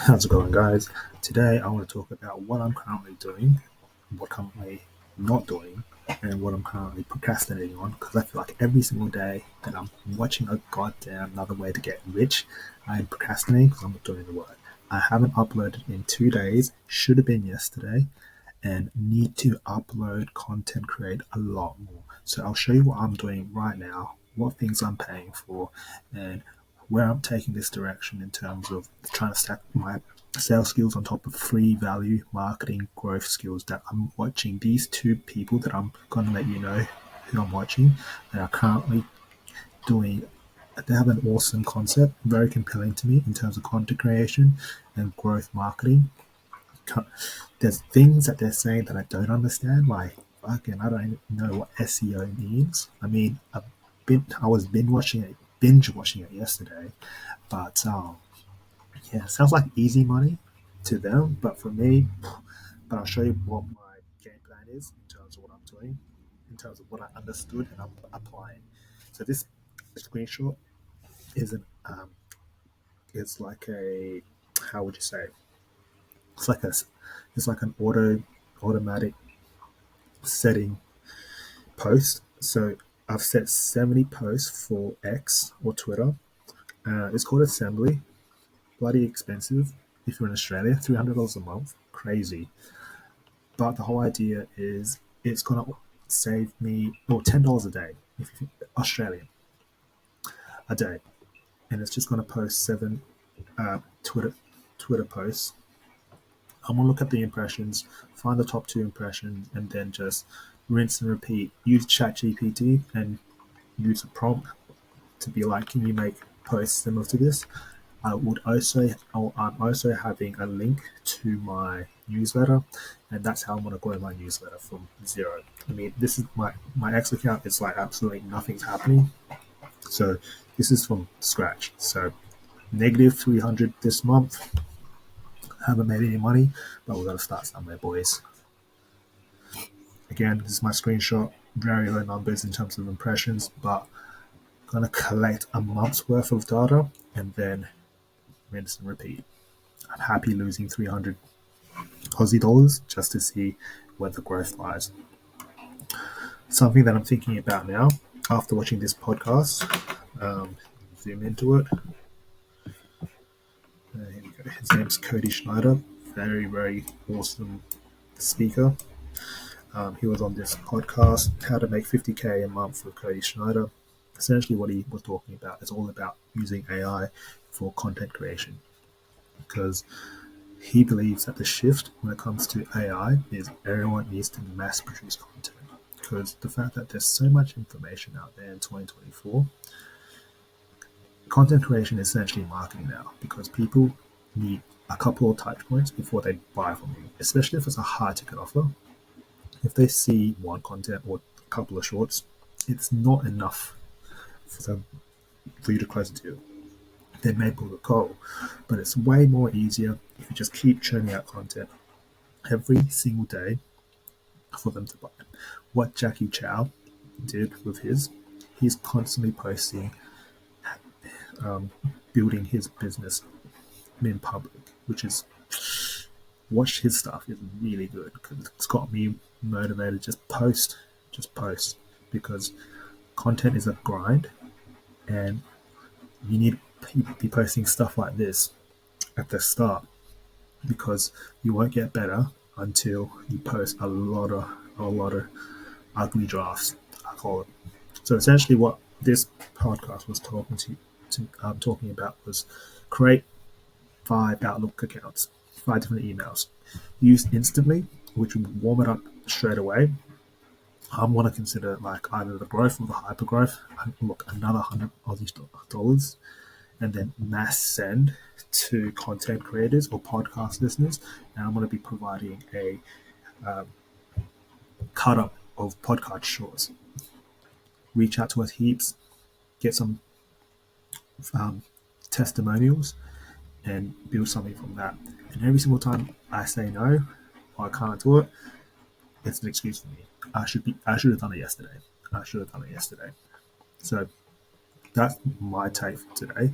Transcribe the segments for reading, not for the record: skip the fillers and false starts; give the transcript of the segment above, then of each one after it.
How's it going, guys? Today, I want to talk about what I'm currently doing, what I'm currently not doing, and what I'm currently procrastinating on. Because I feel like every single day that I'm watching a goddamn another way to get rich, I'm procrastinating because I'm not doing the work. I haven't uploaded in 2 days, should have been yesterday, and need to upload content, create a lot more. So I'll show you what I'm doing right now, what things I'm paying for, and where I'm taking this direction in terms of trying to stack my sales skills on top of free value marketing growth skills that I'm watching. These two people that I'm going to let you know who I'm watching, they are currently doing, they have an awesome concept, very compelling to me in terms of content creation and growth marketing. There's things that they're saying that I don't understand. Like, fucking, I don't even know what SEO means. I mean, I was binge watching it yesterday, but yeah, it sounds like easy money to them, but for me, but I'll show you what my game plan is in terms of what I'm doing, in terms of what I understood and I'm applying. So this screenshot is an it's like a, how would you say? It's like a it's like an automatic setting post. So I've set 70 posts for X or Twitter. It's called Assembly. Bloody expensive if you're in Australia. $300 a month, crazy. But the whole idea is it's gonna save me $10 a day, if you Australian a day, and it's just gonna post seven Twitter posts. I'm gonna look at the impressions, find the top two impressions, and then just rinse and repeat. Use ChatGPT and use a prompt to be like, can you make posts similar to this? I'm also having a link to my newsletter, and that's how I'm going to grow my newsletter from zero. I mean, this is my X account. It's like absolutely nothing's happening, so this is from scratch. So negative 300 this month. Haven't made any money, but we've got to start somewhere, boys. Again, this is my screenshot. Very low numbers in terms of impressions, but I'm going to collect a month's worth of data and then rinse and repeat. I'm happy losing 300 Aussie dollars just to see where the growth lies. Something that I'm thinking about now after watching this podcast, zoom into it. Here we go. His name's Cody Schneider. Very, very awesome speaker. He was on this podcast, How to Make 50K a Month with Cody Schneider. Essentially, what he was talking about is all about using AI for content creation, because he believes that the shift when it comes to AI is everyone needs to mass produce content. Because the fact that there's so much information out there in 2024, content creation is essentially marketing now, because people need a couple of touch points before they buy from you, especially if it's a high ticket offer. If they see one content or a couple of shorts, it's not enough for you to close a deal. They may pull the call, but it's way more easier if you just keep churning out content every single day for them to buy. What Jackie Chow did with he's constantly posting, building his business in public, which is, watch his stuff is really good because it's got me motivated. Just post, because content is a grind, and you need to be posting stuff like this at the start, because you won't get better until you post a lot of ugly drafts, I call it. So essentially, what this podcast was talking about was create 5 Outlook accounts, 5 different emails, use instantly, which will warm it up straight away. I want to consider like either the growth or the hyper growth. Look, another $100 and then mass send to content creators or podcast listeners. And I'm going to be providing a cut up of podcast shorts. Reach out to us heaps, get some um, testimonials, and build something from that. And every single time I say no or I can't do it, it's an excuse for me. I should have done it yesterday. So that's my take for today.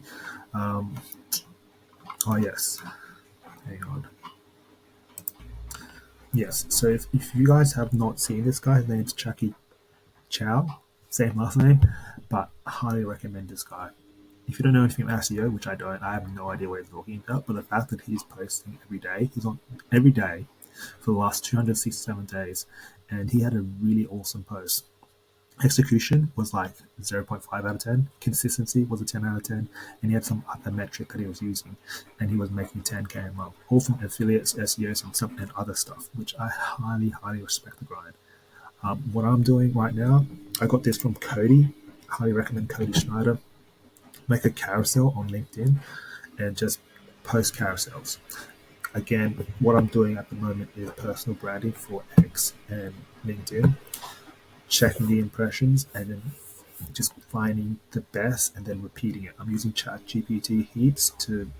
Oh yes, Hang on. Yes, so if you guys have not seen this guy, his name's Jackie Chow, same last name, but I highly recommend this guy. If you don't know anything about SEO, which I don't, I have no idea what he's talking about, but the fact that he's posting every day, he's on every day for the last 267 days, and he had a really awesome post. Execution was like 0.5 out of 10. Consistency was a 10 out of 10. And he had some other metric that he was using. And he was making 10K a month, all from affiliates, SEOs, and other stuff, which I highly, highly respect the grind. What I'm doing right now, I got this from Cody. I highly recommend Cody Schneider. Make a carousel on LinkedIn and just post carousels. Again, what I'm doing at the moment is personal branding for X and LinkedIn, checking the impressions and then just finding the best and then repeating it. I'm using ChatGPT heaps to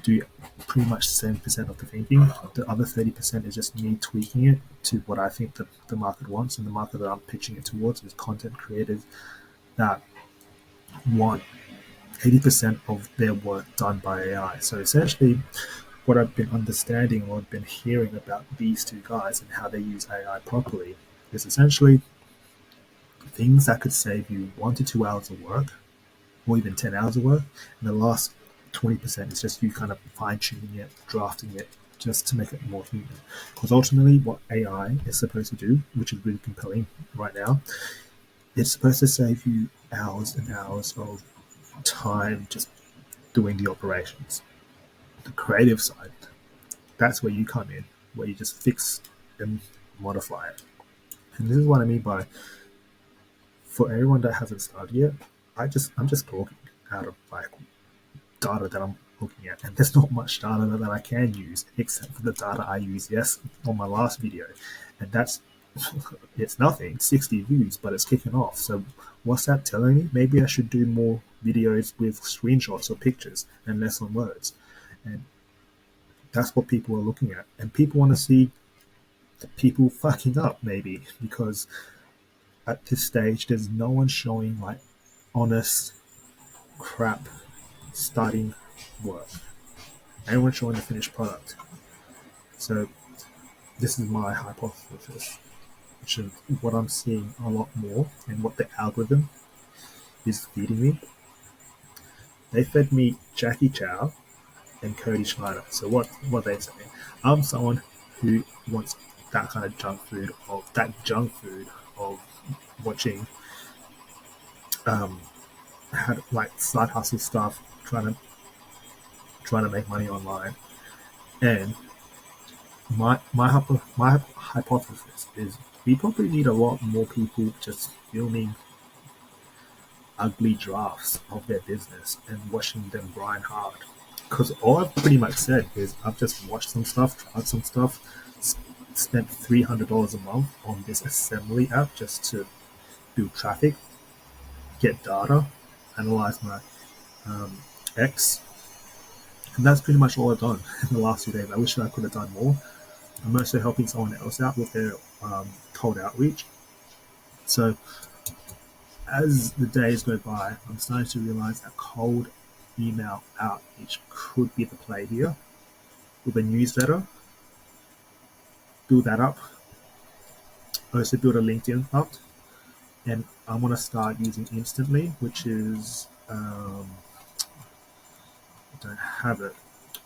do pretty much 70% of the thinking. The other 30% is just me tweaking it to what I think the market wants, and the market that I'm pitching it towards is content creators that want 80% of their work done by AI. So essentially, what I've been understanding or I've been hearing about these two guys and how they use AI properly is essentially things that could save you 1 to 2 hours of work or even 10 hours of work. And the last 20% is just you kind of fine tuning it, drafting it just to make it more human. Because ultimately, what AI is supposed to do, which is really compelling right now, it's supposed to save you hours and hours of time just doing the operations. The creative side, that's where you come in, where you just fix and modify it. And this is what I mean by, for everyone that hasn't started yet, I'm just talking out of like data that I'm looking at, and there's not much data that I can use except for the data I use, yes, on my last video, and that's it's nothing, 60 views, but it's kicking off. So what's that telling me? Maybe I should do more videos with screenshots or pictures and less on words, and that's what people are looking at, and people want to see people fucking up maybe because at this stage there's no one showing like honest crap starting work. Everyone's showing the finished product. So this is my hypothesis, which is what I'm seeing a lot more and what the algorithm is feeding me. They fed me Jackie Chow and Cody Schneider. So what they saying? I'm someone who wants that kind of junk food of watching had like side hustle stuff, trying to make money online. And my hypothesis is we probably need a lot more people just filming ugly drafts of their business and watching them grind hard. Because all I've pretty much said is I've just watched some stuff, tried some stuff, spent $300 a month on this assembly app just to build traffic, get data, analyze my X, and that's pretty much all I've done in the last 2 days. I wish that I could have done more. I'm also helping someone else out with their cold outreach. So as the days go by, I'm starting to realize that cold email outreach could be the play here. With a newsletter, build that up. Also build a LinkedIn up. And I'm going to start using Instantly, which is, I don't have it,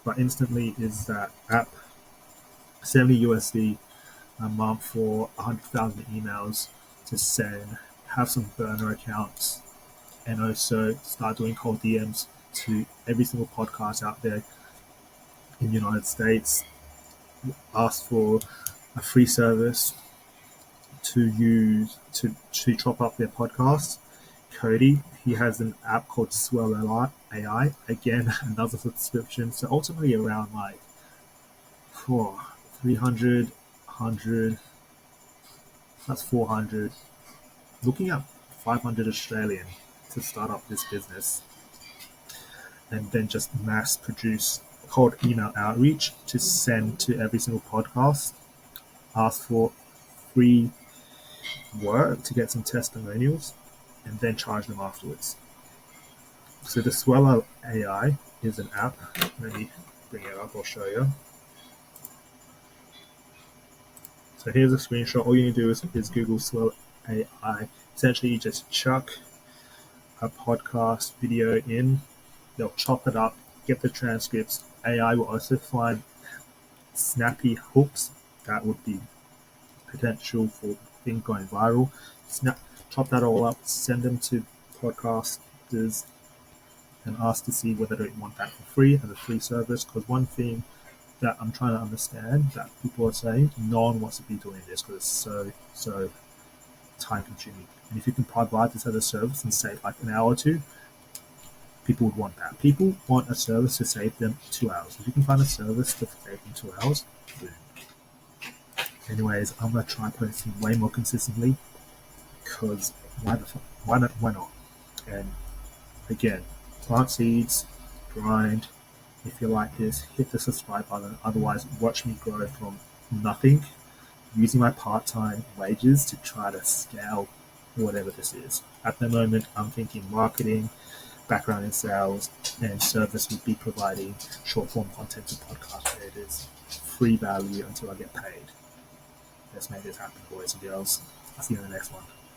but Instantly is that app, 70 USD a month for 100,000 emails to send, have some burner accounts, and also start doing cold DMs to every single podcast out there in the United States. Ask for a free service to use to chop up their podcasts. Cody, he has an app called Swell AI. Again, another subscription. So ultimately around like 300, 100, that's 400. Looking at 500 Australian to start up this business, and then just mass produce cold email outreach to send to every single podcast. Ask for free work to get some testimonials, and then charge them afterwards. So the Swell AI is an app. Let me bring it up, I'll show you. So here's a screenshot. All you need to do is Google Swell AI. Essentially, you just chuck a podcast video in, they'll chop it up, get the transcripts. AI will also find snappy hooks that would be potential for things going viral. Chop that all up, send them to podcasters, and ask to see whether they want that for free as a free service. Because one thing that I'm trying to understand that people are saying, no one wants to be doing this because it's so time consuming. And if you can provide this as a service and save like an hour or two, people would want that. People want a service to save them 2 hours. If you can find a service to save them 2 hours, boom. Anyways, I'm gonna try posting way more consistently because why not? And again, plant seeds, grind. If you like this, hit the subscribe button. Otherwise, watch me grow from nothing, using my part-time wages to try to scale whatever this is. At the moment, I'm thinking marketing, background in sales, and service would be providing short-form content to podcast creators, free value until I get paid. Let's make this happen, boys and girls. I'll see you in the next one.